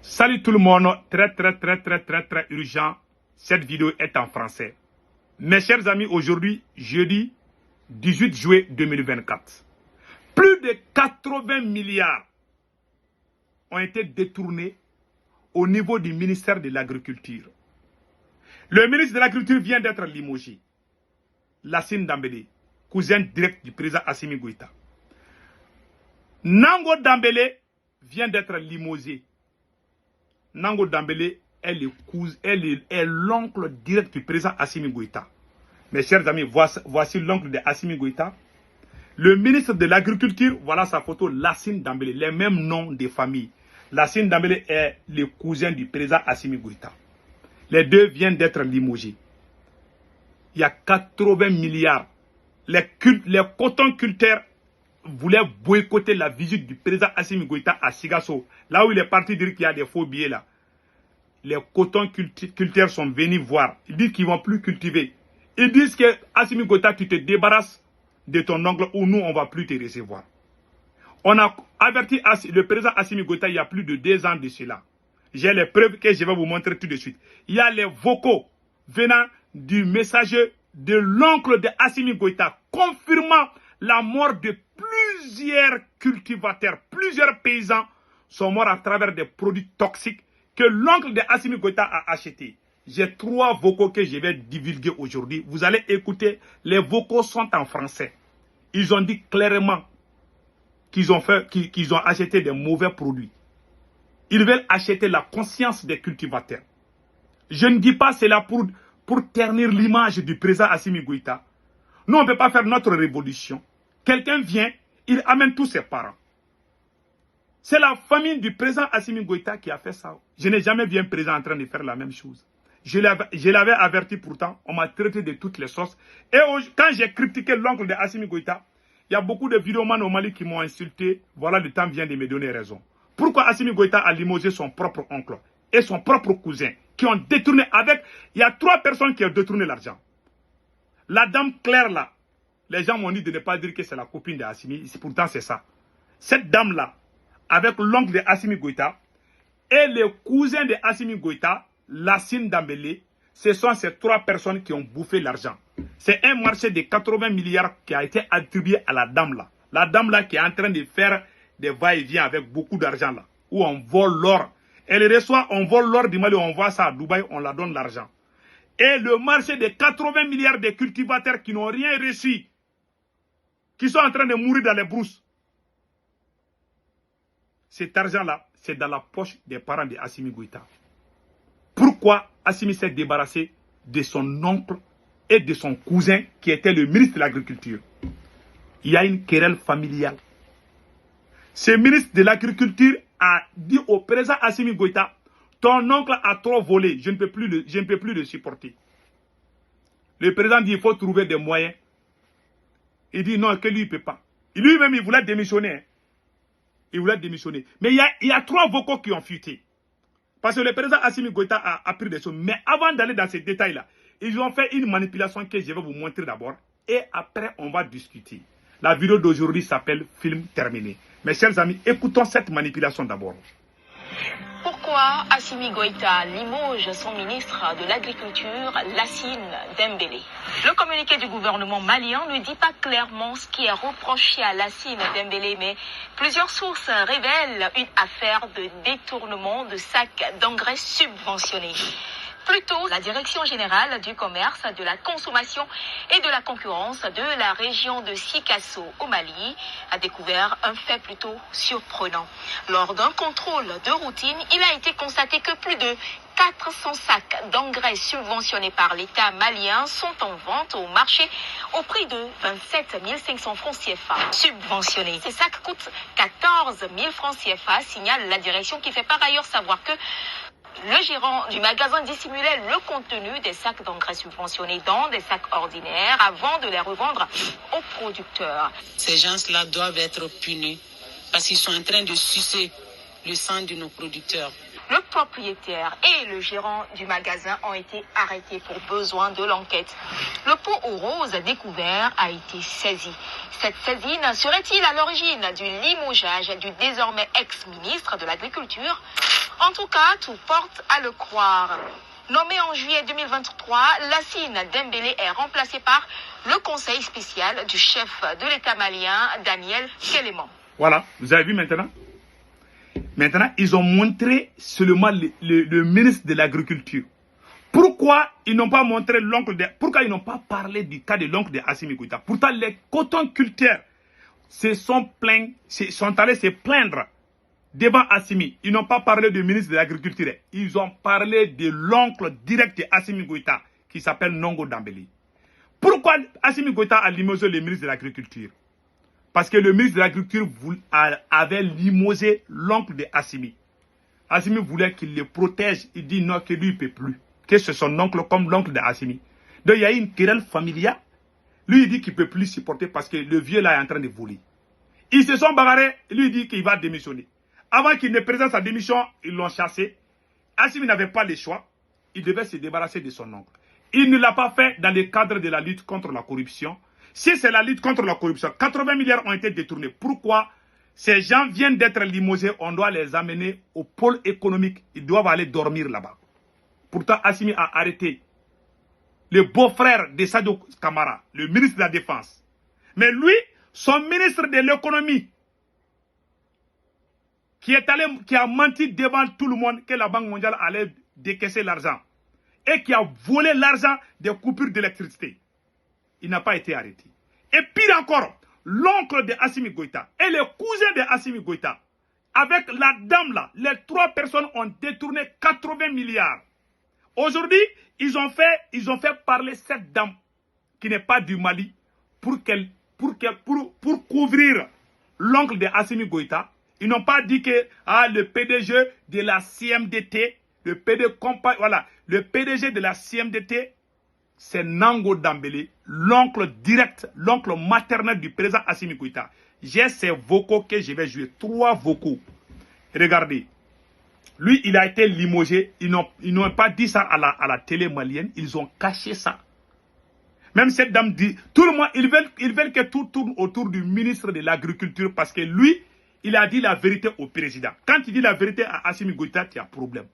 Salut tout le monde, très urgent. Cette vidéo est en français. Mes chers amis, aujourd'hui, jeudi 18 juillet 2024, plus de 80 milliards ont été détournés au niveau du ministère de l'Agriculture. Le ministre de l'Agriculture vient d'être limogé. Lassine Dambélé, cousin direct du président Assimi Goïta. Nango Dambélé vient d'être limogé. Nango Dambélé est l'oncle direct du président Assimi Goïta. Mes chers amis, voici l'oncle de Assimi Goïta. Le ministre de l'Agriculture, voilà sa photo, Lassine Dambélé, les mêmes noms de famille. Lassine Dambélé est le cousin du président Assimi Goïta. Les deux viennent d'être limogés. Il y a 80 milliards. Les cotonculteurs voulaient boycotter la visite du président Assimi Goïta à Sigasso. Là où il est parti dire qu'il y a des faux billets là. Les cotonculteurs sont venus voir. Ils disent qu'ils ne vont plus cultiver. Ils disent que Assimi Goïta, tu te débarrasses de ton oncle ou nous, on ne va plus te recevoir. On a averti le président Assimi Goïta il y a plus de 2 ans de cela. J'ai les preuves que je vais vous montrer tout de suite. Il y a les vocaux venant du messager de l'oncle de Assimi Goïta confirmant la mort de plusieurs cultivateurs, plusieurs paysans sont morts à travers des produits toxiques que l'oncle de Assimi Goïta a achetés. J'ai 3 vocaux que je vais divulguer aujourd'hui. Vous allez écouter, les vocaux sont en français. Ils ont dit clairement qu'ils ont acheté des mauvais produits. Ils veulent acheter la conscience des cultivateurs. Je ne dis pas cela pour ternir l'image du président Assimi Goïta. Nous, on ne peut pas faire notre révolution. Quelqu'un vient, il amène tous ses parents. C'est la famille du président Assimi Goïta qui a fait ça. Je n'ai jamais vu un président en train de faire la même chose. Je l'avais averti pourtant, on m'a traité de toutes les sauces. Et quand j'ai critiqué l'oncle de Assimi Goïta, il y a beaucoup de vidéomans au Mali qui m'ont insulté. Voilà, le temps vient de me donner raison. Pourquoi Assimi Goïta a limogé son propre oncle et son propre cousin qui ont détourné avec... Il y a 3 personnes qui ont détourné l'argent. La dame Claire là, les gens m'ont dit de ne pas dire que c'est la copine de Assimi. Pourtant c'est ça. Cette dame là, avec l'oncle de Assimi Goïta et le cousin de Assimi Goïta, Lassine Dambélé, ce sont ces 3 personnes qui ont bouffé l'argent. C'est un marché de 80 milliards qui a été attribué à la dame là. La dame là qui est en train de faire des va-et-vient avec beaucoup d'argent là, où on vole l'or. Elle reçoit, on vole l'or du Mali, on voit ça à Dubaï, on la donne l'argent. Et le marché de 80 milliards de cultivateurs qui n'ont rien reçu, qui sont en train de mourir dans les brousses. Cet argent-là, c'est dans la poche des parents de Assimi Goïta. Pourquoi Assimi s'est débarrassé de son oncle et de son cousin qui était le ministre de l'Agriculture? Il y a une querelle familiale. Ce ministre de l'Agriculture a dit au président Assimi Goïta, ton oncle a trop volé, je ne peux plus le supporter. Le président dit, il faut trouver des moyens. Il dit non, que lui, il ne peut pas. Lui-même, il voulait démissionner. Hein. Il voulait démissionner. Mais il y a 3 vocaux qui ont fuité. Parce que le président Assimi Goïta a appris des choses. Mais avant d'aller dans ces détails-là, ils ont fait une manipulation que je vais vous montrer d'abord. Et après, on va discuter. La vidéo d'aujourd'hui s'appelle « Film terminé ». Mes chers amis, écoutons cette manipulation d'abord. Pourquoi Assimi Goïta limoge son ministre de l'Agriculture, Lassine Dembélé? Le communiqué du gouvernement malien ne dit pas clairement ce qui est reproché à Lassine Dembélé, mais plusieurs sources révèlent une affaire de détournement de sacs d'engrais subventionnés. Plutôt, la Direction générale du commerce, de la consommation et de la concurrence de la région de Sikasso au Mali a découvert un fait plutôt surprenant. Lors d'un contrôle de routine, il a été constaté que plus de 400 sacs d'engrais subventionnés par l'État malien sont en vente au marché au prix de 27 500 francs CFA. Subventionnés. Ces sacs coûtent 14 000 francs CFA, signale la direction qui fait par ailleurs savoir que le gérant du magasin dissimulait le contenu des sacs d'engrais subventionnés dans des sacs ordinaires avant de les revendre aux producteurs. Ces gens-là doivent être punis parce qu'ils sont en train de sucer le sang de nos producteurs. Le propriétaire et le gérant du magasin ont été arrêtés pour besoin de l'enquête. Le pot aux roses découvert a été saisi. Cette saisine serait-il à l'origine du limogeage du désormais ex-ministre de l'Agriculture? En tout cas, tout porte à le croire. Nommé en juillet 2023, Lassine Dembélé est remplacé par le conseil spécial du chef de l'État malien, Daniel Kéléman. Voilà, vous avez vu maintenant? Maintenant, ils ont montré seulement le ministre de l'Agriculture. Pourquoi ils n'ont pas montré l'oncle de... Pourquoi ils n'ont pas parlé du cas de l'oncle de Assimi Goïta? Pourtant, les cotonculteurs sont allés se plaindre devant Assimi. Ils n'ont pas parlé du ministre de l'Agriculture. Ils ont parlé de l'oncle direct de Assimi Goïta, qui s'appelle Nongo Dambélé. Pourquoi Assimi Goïta a limogé le ministre de l'Agriculture? Parce que le ministre de l'Agriculture avait limogé l'oncle de Assimi. Assimi voulait qu'il le protège. Il dit non, que lui, il ne peut plus. Que c'est son oncle comme l'oncle de Assimi. Donc il y a une querelle familiale. Lui, il dit qu'il ne peut plus supporter parce que le vieux là est en train de voler. Ils se sont bagarrés. Lui, il dit qu'il va démissionner. Avant qu'il ne présente sa démission, ils l'ont chassé. Assimi n'avait pas le choix. Il devait se débarrasser de son oncle. Il ne l'a pas fait dans le cadre de la lutte contre la corruption. Si c'est la lutte contre la corruption, 80 milliards ont été détournés. Pourquoi ces gens viennent d'être limogés? On doit les amener au pôle économique. Ils doivent aller dormir là-bas. Pourtant, Assimi a arrêté le beau-frère de Sadio Kamara, le ministre de la Défense. Mais lui, son ministre de l'économie, qui a menti devant tout le monde que la Banque mondiale allait décaisser l'argent et qui a volé l'argent des coupures d'électricité. Il n'a pas été arrêté. Et pire encore, l'oncle de Assimi Goïta et le cousin de Assimi Goïta, avec la dame là, les trois personnes ont détourné 80 milliards. Aujourd'hui, ils ont fait parler cette dame qui n'est pas du Mali pour couvrir l'oncle de Assimi Goïta. Ils n'ont pas dit que le PDG de la CMDT, le PDG de la CMDT, c'est Nango Dambélé, l'oncle direct, l'oncle maternel du président Assimi Goïta. J'ai ces vocaux que je vais jouer, 3 vocaux. Regardez. Lui, il a été limogé. Ils n'ont pas dit ça à la télé malienne. Ils ont caché ça. Même cette dame dit, tout le monde, ils veulent que tout tourne autour du ministre de l'Agriculture parce que lui, il a dit la vérité au président. Quand il dit la vérité à Assimi Goïta, il y a problème.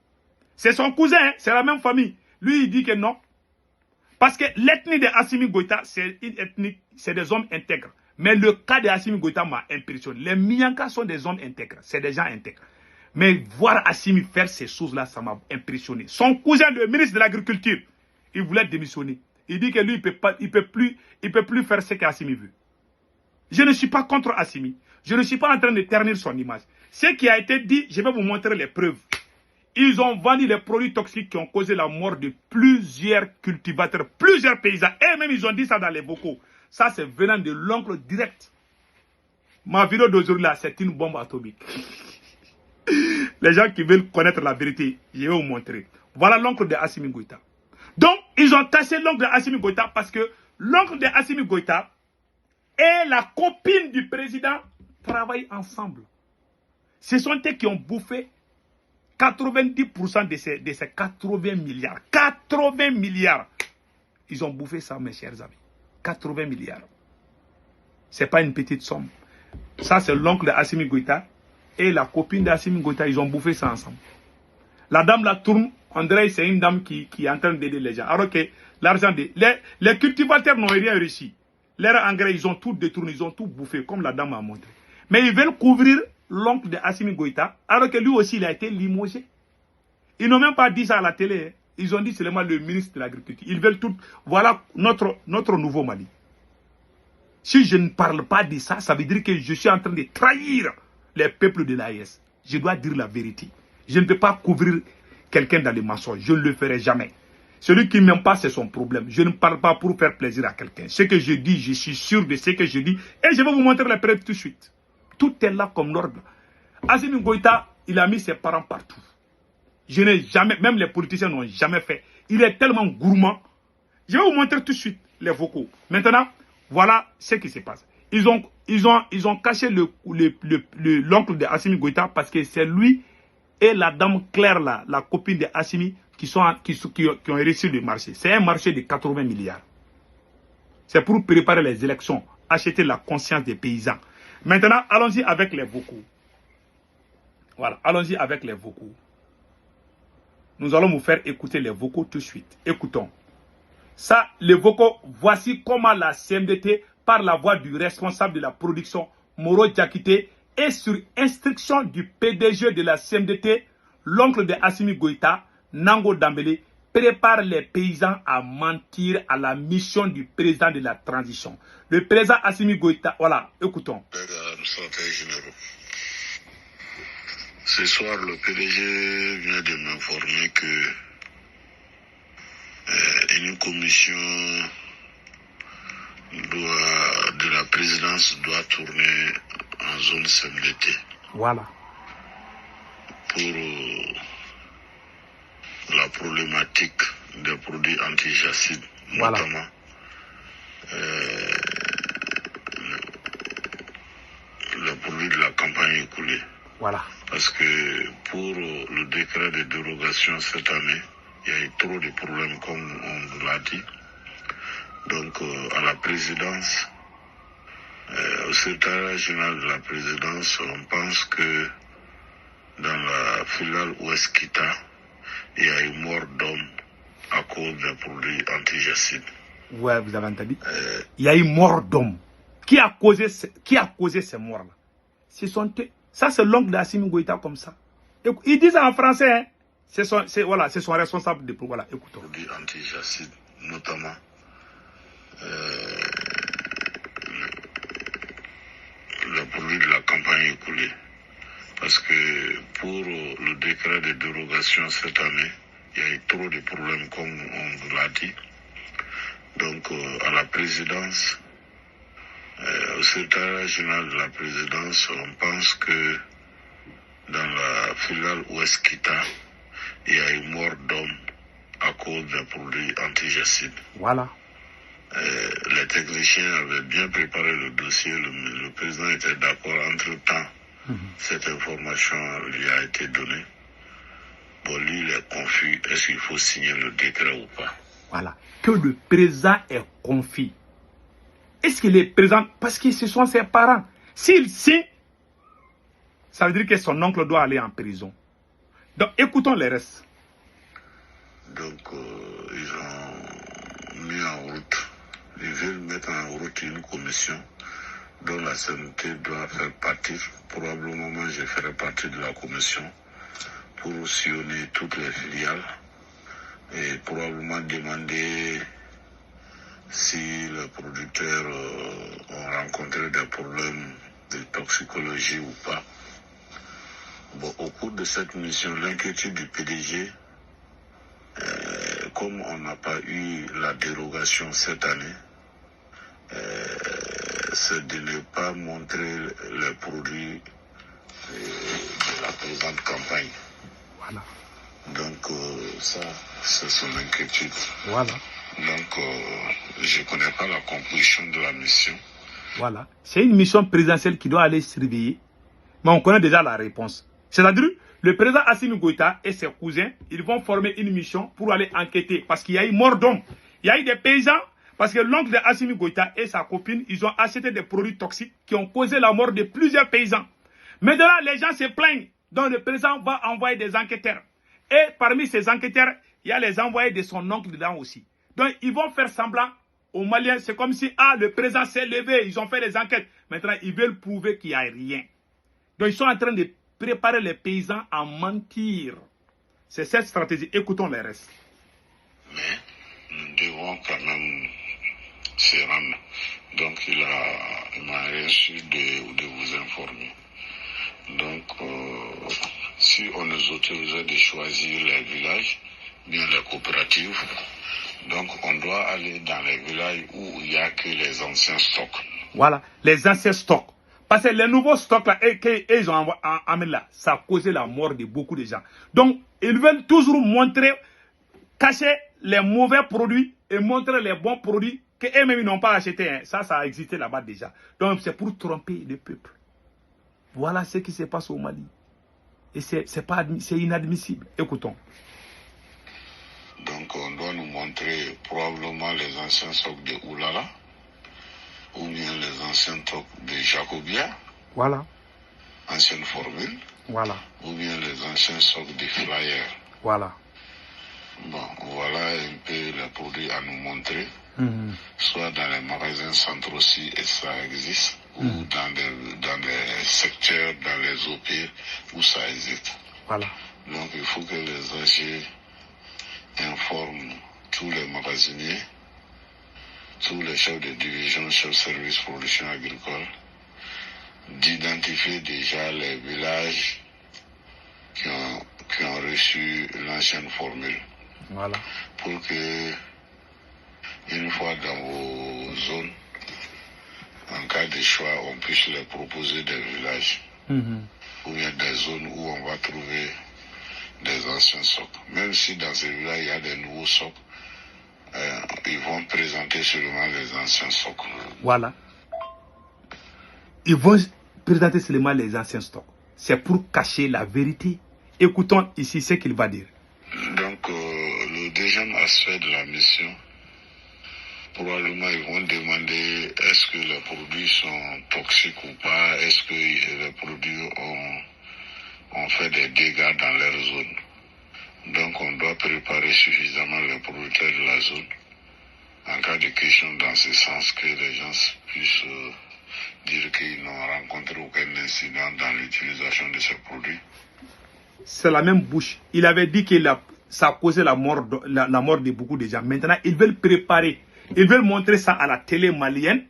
C'est son cousin, hein, c'est la même famille. Lui, il dit que non. Parce que l'ethnie de Assimi Goïta, c'est une ethnie, c'est des hommes intègres. Mais le cas de Assimi Goïta m'a impressionné. Les Miankas sont des hommes intègres, c'est des gens intègres. Mais voir Assimi faire ces choses-là, ça m'a impressionné. Son cousin, le ministre de l'Agriculture, il voulait démissionner. Il dit que lui, il peut plus faire ce qu'Assimi veut. Je ne suis pas contre Assimi. Je ne suis pas en train de ternir son image. Ce qui a été dit, je vais vous montrer les preuves. Ils ont vendu les produits toxiques qui ont causé la mort de plusieurs cultivateurs, plusieurs paysans. Et même ils ont dit ça dans les vocaux. Ça, c'est venant de l'oncle direct. Ma vidéo d'aujourd'hui là, c'est une bombe atomique. Les gens qui veulent connaître la vérité, je vais vous montrer. Voilà l'oncle de Assimi Goïta. Donc, ils ont tassé l'oncle de Assimi Goïta parce que l'oncle de Assimi Goïta et la copine du président travaillent ensemble. Ce sont eux qui ont bouffé 90% de ces 80 milliards. 80 milliards. Ils ont bouffé ça, mes chers amis. 80 milliards. Ce n'est pas une petite somme. Ça, c'est l'oncle de Assimi Goïta et la copine d'Assimi Goïta. Ils ont bouffé ça ensemble. La dame la tourne. On dirait que c'est une dame qui est en train d'aider les gens. Alors que l'argent les cultivateurs n'ont rien réussi. Leurs engrais, ils ont tout détourné, ils ont tout bouffé, comme la dame a montré. Mais ils veulent couvrir l'oncle de Assimi Goïta, alors que lui aussi, il a été limogé. Ils n'ont même pas dit ça à la télé. Hein. Ils ont dit seulement le ministre de l'Agriculture. Ils veulent tout. Voilà notre nouveau Mali. Si je ne parle pas de ça, ça veut dire que je suis en train de trahir les peuples de l'AES. Je dois dire la vérité. Je ne peux pas couvrir quelqu'un dans les mensonges. Je ne le ferai jamais. Celui qui ne m'aime pas, c'est son problème. Je ne parle pas pour faire plaisir à quelqu'un. Ce que je dis, je suis sûr de ce que je dis. Et je vais vous montrer les preuves tout de suite. Tout est là comme l'ordre. Assimi Goïta, il a mis ses parents partout. Je n'ai jamais, même les politiciens n'ont jamais fait. Il est tellement gourmand. Je vais vous montrer tout de suite les vocaux. Maintenant, voilà ce qui se passe. Ils ont caché l'oncle de Assimi Goïta parce que c'est lui et la dame Claire, là, la copine de Assimi, qui ont réussi le marché. C'est un marché de 80 milliards. C'est pour préparer les élections, acheter la conscience des paysans. Maintenant, allons-y avec les vocaux. Voilà, allons-y avec les vocaux. Nous allons vous faire écouter les vocaux tout de suite. Écoutons. Ça, les vocaux, voici comment la CMDT, par la voix du responsable de la production, Moro Diakité, et sur instruction du PDG de la CMDT, l'oncle de Assimi Goïta, Nango Dambélé, prépare les paysans à mentir à la mission du président de la transition. Le président Assimi Goïta, voilà, écoutons. Ce soir, le PDG vient de m'informer que une commission de la présidence doit tourner en zone CMDT. Voilà. Pour la problématique des produits antijacides, voilà, notamment les produits de la campagne écoulée. Voilà. Parce que pour le décret de dérogation cette année, il y a eu trop de problèmes, comme on vous l'a dit. Donc, à la présidence, au secrétariat général de la présidence, on pense que dans la filiale Ouest-Kita, il y a eu mort d'hommes à cause des produits antijacides. Ouais, vous avez entendu? Il y a eu mort d'hommes. Qui a causé ces morts-là? Ça, c'est l'oncle d'Assimi Goïta comme ça. Ils disent en français, hein? C'est son responsable de voilà, écoutons. Les produits antijacides, notamment les produits de la campagne écoulée. Parce que pour le décret de dérogation cette année, il y a eu trop de problèmes, comme on vous l'a dit. Donc, à la présidence, au secrétariat général de la présidence, on pense que dans la filiale Ouest-Kita, il y a eu mort d'hommes à cause des produits antijacides. Voilà. Les techniciens avaient bien préparé le dossier, le président était d'accord. Entre-temps, cette information lui a été donnée. Bon, lui, il est confus. Est-ce qu'il faut signer le décret ou pas? Voilà. Que le président est confus. Est-ce qu'il est présent? Parce que ce sont ses parents. S'il signe, ça veut dire que son oncle doit aller en prison. Donc, écoutons les restes. Donc, ils ont mis en route, ils veulent mettre en route une commission dont la CMT doit faire partie. Probablement, moi, je ferai partie de la commission pour sillonner toutes les filiales et probablement demander si les producteurs ont rencontré des problèmes de toxicologie ou pas. Bon, au cours de cette mission, l'inquiétude du PDG, comme on n'a pas eu la dérogation cette année, c'est de ne pas montrer les produits de la présente campagne. Voilà. Donc ça, c'est son inquiétude. Voilà. Donc je ne connais pas la composition de la mission. Voilà. C'est une mission présidentielle qui doit aller surveiller. Mais on connaît déjà la réponse. C'est-à-dire, le président Assimi Goïta et ses cousins, ils vont former une mission pour aller enquêter. Parce qu'il y a eu mort d'hommes. Il y a eu des paysans. Parce que l'oncle de Assimi Goïta et sa copine, ils ont acheté des produits toxiques qui ont causé la mort de plusieurs paysans. Maintenant, les gens se plaignent. Donc le président va envoyer des enquêteurs. Et parmi ces enquêteurs, il y a les envoyés de son oncle dedans aussi. Donc ils vont faire semblant aux Maliens. C'est comme si, le président s'est levé, ils ont fait des enquêtes. Maintenant, ils veulent prouver qu'il n'y a rien. Donc ils sont en train de préparer les paysans à mentir. C'est cette stratégie. Écoutons les restes. Mais nous devons quand même se rendre. Donc il m'a reçu de vous informer. Donc si on nous autorisait de choisir les villages, bien les coopératives, donc on doit aller dans les villages où il n'y a que les anciens stocks. Voilà, les anciens stocks. Parce que les nouveaux stocks là, qu'ils ont amené là, ça a causé la mort de beaucoup de gens. Donc, ils veulent toujours montrer, cacher les mauvais produits et montrer les bons produits qu'eux-mêmes n'ont pas achetés. Hein. Ça a existé là-bas déjà. Donc, c'est pour tromper le peuple. Voilà ce qui se passe au Mali. Et c'est inadmissible. Écoutons. Donc on doit nous montrer probablement les anciens stocks de Oulala, ou bien les anciens stocks de Jacobia, Voilà. ancienne formule, Voilà. ou bien les anciens stocks de Flyer. Voilà. Bon, voilà un peu les produits à nous montrer, soit dans les magasins centraux aussi, et ça existe, ou dans des secteurs, dans les OP où ça existe. Voilà. Donc il faut que les AG informent tous les magasiniers, tous les chefs de division, chefs de service production agricole, d'identifier déjà les villages qui ont reçu l'ancienne formule. Voilà. Pour que, une fois dans vos zones, en cas de choix, on puisse les proposer des villages. Ou bien des zones où on va trouver des anciens socs. Même si dans ces villages, il y a des nouveaux socs, ils vont présenter seulement les anciens socs. Voilà. Ils vont présenter seulement les anciens stocks. C'est pour cacher la vérité. Écoutons ici ce qu'il va dire. Donc, le deuxième aspect de la mission, probablement ils vont demander est-ce que les produits sont toxiques ou pas, est-ce que les produits ont fait des dégâts dans leur zone. Donc on doit préparer suffisamment les producteurs de la zone en cas de question dans ce sens, que les gens puissent dire qu'ils n'ont rencontré aucun incident dans l'utilisation de ces produits. C'est la même bouche. Il avait dit que ça a causé la mort de beaucoup de gens. Maintenant, ils veulent préparer. Ils veulent montrer ça à la télé malienne.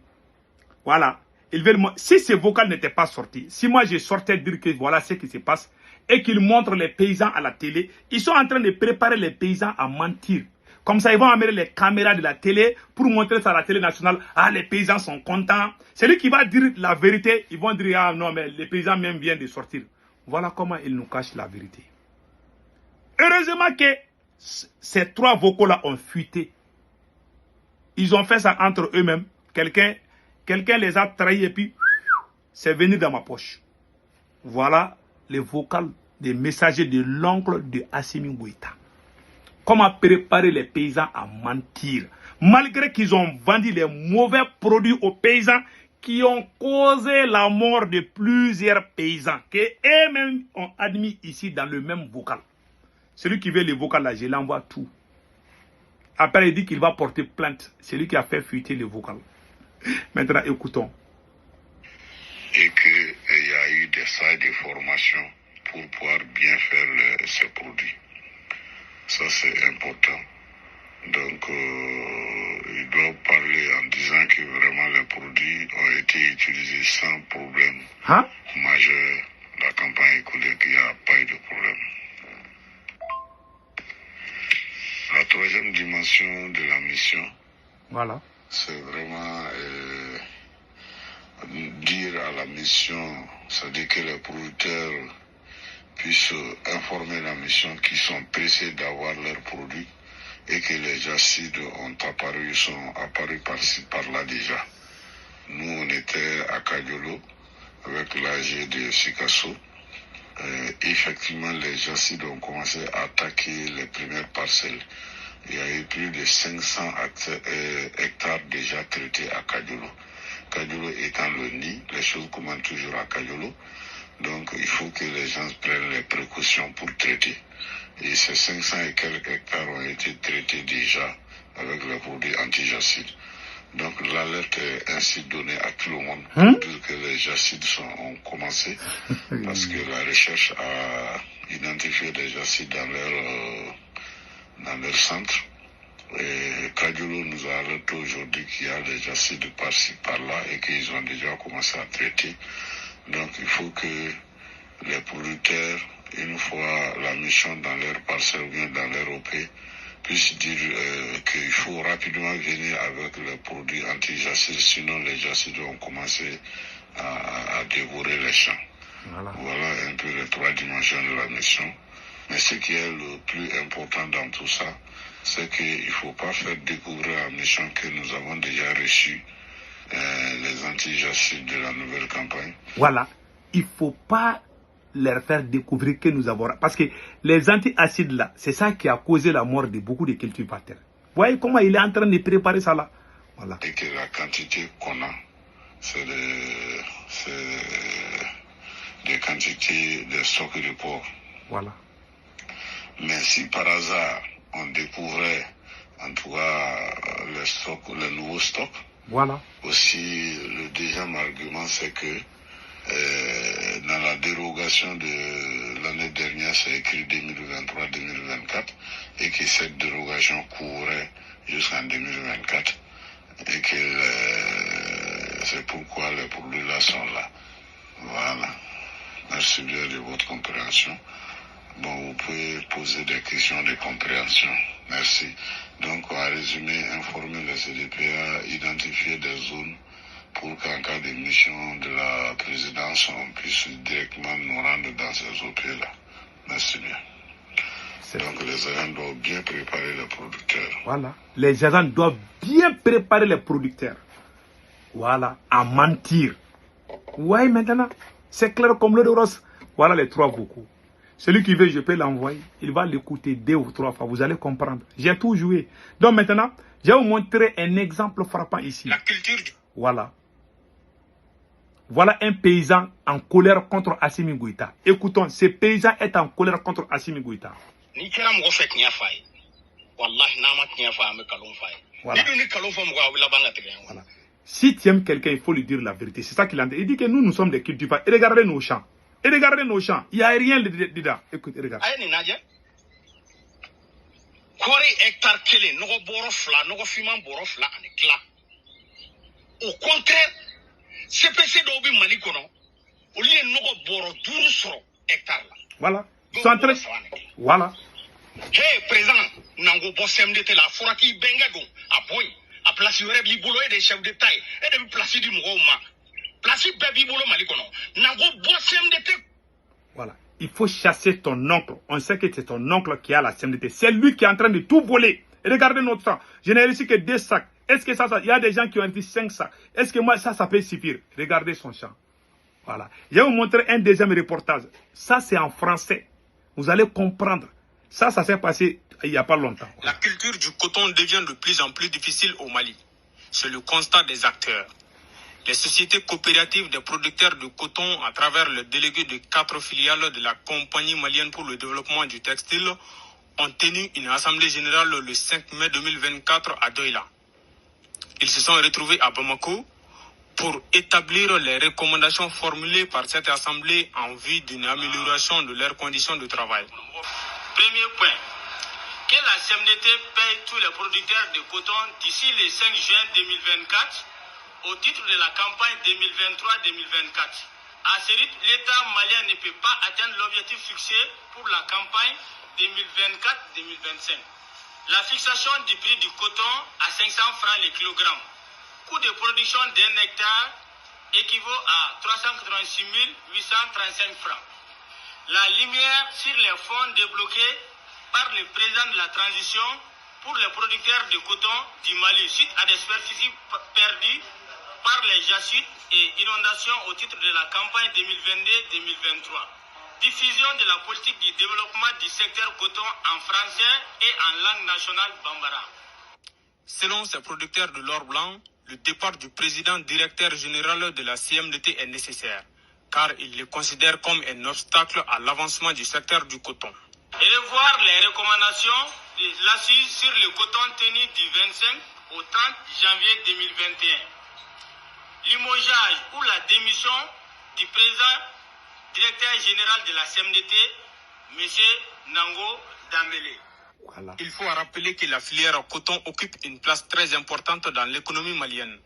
Voilà. Ils veulent, si ces vocales n'étaient pas sortis, si moi je sortais dire que voilà ce qui se passe, et qu'ils montrent les paysans à la télé, ils sont en train de préparer les paysans à mentir. Comme ça, ils vont amener les caméras de la télé pour montrer ça à la télé nationale. Ah, les paysans sont contents. Celui qui va dire la vérité, ils vont dire, ah non, mais les paysans même viennent de sortir. Voilà comment ils nous cachent la vérité. Heureusement que ces trois vocaux-là ont fuité. Ils ont fait ça entre eux-mêmes. Quelqu'un les a trahis et puis c'est venu dans ma poche. Voilà les vocales des messagers de l'oncle de Assimi Goïta. Comment préparer les paysans à mentir. Malgré qu'ils ont vendu les mauvais produits aux paysans qui ont causé la mort de plusieurs paysans, que eux-mêmes ont admis ici dans le même vocal. Celui qui veut les vocales là, je l'envoie tout. Après, il dit qu'il va porter plainte. C'est lui qui a fait fuiter les vocales. Maintenant, écoutons. Et qu'il y a eu des salles de formation pour pouvoir bien faire ces produits. Ça, c'est important. Donc, ils doivent parler en disant que vraiment les produits ont été utilisés sans problème majeur. La campagne écoulée, qu'il n'y a pas eu de problème. La troisième dimension de la mission, voilà, c'est vraiment dire à la mission, c'est-à-dire que les producteurs puissent informer la mission qu'ils sont pressés d'avoir leurs produits et que les acides sont apparus par-ci, par-là déjà. Nous, on était à Kadiolo avec l'AG de Sikasso. Effectivement, les acides ont commencé à attaquer les premières parcelles. Il y a eu plus de 500 hectares déjà traités à Kadiolo. Kadiolo étant le nid, les choses commencent toujours à Kadiolo. Donc, il faut que les gens prennent les précautions pour traiter. Et ces 500 et quelques hectares ont été traités déjà avec les produits anti-acides. Donc, l'alerte est ainsi donnée à tout le monde pour dire que les acides ont commencé parce que la recherche a identifié des acides dans leur centre. Et Kadiolo nous a alerté aujourd'hui qu'il y a des acides par-ci, par-là et qu'ils ont déjà commencé à traiter. Donc, il faut que les producteurs, une fois la mission dans leur parcelle ou bien dans leur OP, puissent dire qu'il faut rapidement venir avec les produits anti-acides, sinon les acides vont commencer à dévorer les champs. Voilà un peu les trois dimensions de la mission. Mais ce qui est le plus important dans tout ça, c'est qu'il ne faut pas faire découvrir la mission que nous avons déjà reçue, les anti-acides de la nouvelle campagne. Voilà, il ne faut pas leur faire découvrir que nous avons... Parce que les antiacides là, c'est ça qui a causé la mort de beaucoup de cultivateurs. Vous voyez comment il est en train de préparer ça là? Voilà. Et que la quantité qu'on a, c'est des quantités de stock de porc. Voilà. Mais si par hasard on découvrait en tout cas le nouveau stock, voilà. Aussi le deuxième argument c'est que dans la dérogation de l'année dernière c'est écrit 2023-2024 et que cette dérogation couvrait jusqu'en 2024 et que c'est pourquoi les produits là sont là. Voilà. Merci bien de votre compréhension. Bon, vous pouvez poser des questions de compréhension. Merci. Donc, en résumé, informer le CDPA, identifier des zones pour qu'en cas de mission de la présidence, on puisse directement nous rendre dans ces OP-là. Merci bien. Donc, les agents doivent bien préparer les producteurs. Voilà. Les agents doivent bien préparer les producteurs. Voilà. À mentir. Ouais, maintenant, c'est clair comme l'eau de rose. Voilà les trois vocaux. Celui qui veut, je peux l'envoyer. Il va l'écouter 2 ou 3 fois. Vous allez comprendre. J'ai tout joué. Donc maintenant, je vais vous montrer un exemple frappant ici. La culture du... Voilà. Voilà un paysan en colère contre Assimi Goïta. Écoutons, ce paysan est en colère contre Assimi Goïta. Voilà. Voilà. Si tu aimes quelqu'un, il faut lui dire la vérité. C'est ça qu'il a dit. Il dit que nous sommes des cultivars. Et regardez nos champs. Et regardez nos champs. Il n'y a rien dedans. Écoutez, regardez. Au contraire, CPC d'Obi Malikono, au lieu de nous avoir 12 hectares. Voilà. Ils sont en train. Voilà. Hey, présent, Nango Bossem de la Foraki Bengago, à Boy, à place du Rebibolo et des chefs de taille, et de placer du Mouma. Placer Babibolo Malikono, Nango Bossem de. Voilà. Il faut chasser ton oncle. On sait que c'est ton oncle qui a la CMDT. C'est lui qui est en train de tout voler. Regardez notre sang. Je n'ai reçu que 2 sacs. Est-ce que ça, il y a des gens qui ont dit 5 sacs. Est-ce que moi, ça peut suffire? Regardez son champ. Voilà. Je vais vous montrer un deuxième reportage. Ça, c'est en français. Vous allez comprendre. Ça s'est passé il n'y a pas longtemps. La culture du coton devient de plus en plus difficile au Mali. C'est le constat des acteurs. Les sociétés coopératives des producteurs de coton, à travers le délégué de 4 filiales de la Compagnie malienne pour le développement du textile, ont tenu une assemblée générale le 5 mai 2024 à Douala. Ils se sont retrouvés à Bamako pour établir les recommandations formulées par cette assemblée en vue d'une amélioration de leurs conditions de travail. Premier point, que la CMDT paye tous les producteurs de coton d'ici le 5 juin 2024 au titre de la campagne 2023-2024. À ce rythme, l'État malien ne peut pas atteindre l'objectif fixé pour la campagne 2024-2025. La fixation du prix du coton à 500 francs le kilogramme. Coût de production d'un hectare équivaut à 386 835 francs. La lumière sur les fonds débloqués par le président de la transition pour les producteurs de coton du Mali suite à des superficies perdues par les jacides et inondations au titre de la campagne 2022-2023. Diffusion de la politique du développement du secteur coton en français et en langue nationale bambara. Selon ces producteurs de l'or blanc, le départ du président directeur général de la CMDT est nécessaire, car ils le considèrent comme un obstacle à l'avancement du secteur du coton. Et revoir les recommandations de l'assise sur le coton tenu du 25 au 30 janvier 2021. Limogeage ou la démission du président directeur général de la CMDT, M. Nango Dambélé. Voilà. Il faut rappeler que la filière coton occupe une place très importante dans l'économie malienne.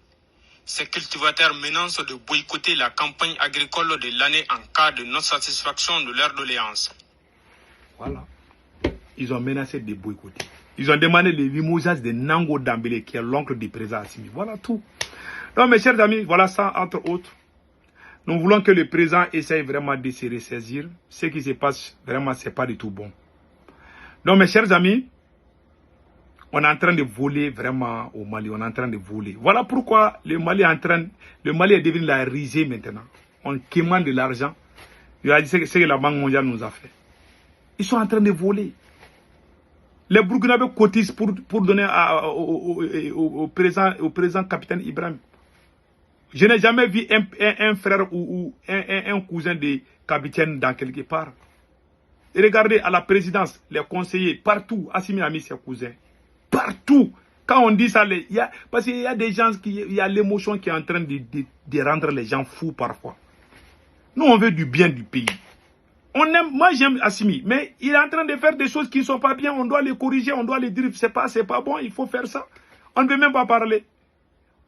Ces cultivateurs menacent de boycotter la campagne agricole de l'année en cas de non-satisfaction de leurs doléances. Voilà. Ils ont menacé de boycotter. Ils ont demandé le limogeage de Nango Dambélé, qui est l'oncle du président Assimi. Voilà tout. Donc, mes chers amis, voilà ça, entre autres. Nous voulons que le président essaye vraiment de se ressaisir. Ce qui se passe, vraiment, ce n'est pas du tout bon. Donc, mes chers amis, on est en train de voler vraiment au Mali. On est en train de voler. Voilà pourquoi le Mali est devenu la risée maintenant. On commande de l'argent. Regardez ce que la Banque mondiale nous a fait. Ils sont en train de voler. Les Burkinabés cotisent pour donner au président capitaine Ibrahim. Je n'ai jamais vu un frère ou un cousin de capitaine dans quelque part. Et regardez à la présidence, les conseillers, partout, Assimi a mis ses cousins. Partout. Quand on dit ça, parce qu'il y a des gens, il y a l'émotion qui est en train de rendre les gens fous parfois. Nous, on veut du bien du pays. Moi, j'aime Assimi, mais il est en train de faire des choses qui ne sont pas bien. On doit les corriger, on doit les dire, c'est pas bon, il faut faire ça. On ne veut même pas parler.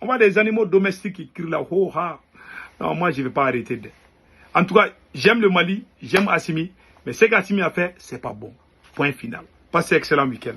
On voit des animaux domestiques qui crient là, oh, ha. Non, moi, je ne vais pas arrêter. En tout cas, j'aime le Mali, j'aime Assimi, mais ce qu'Assimi a fait, c'est pas bon. Point final. Passez excellent week-end.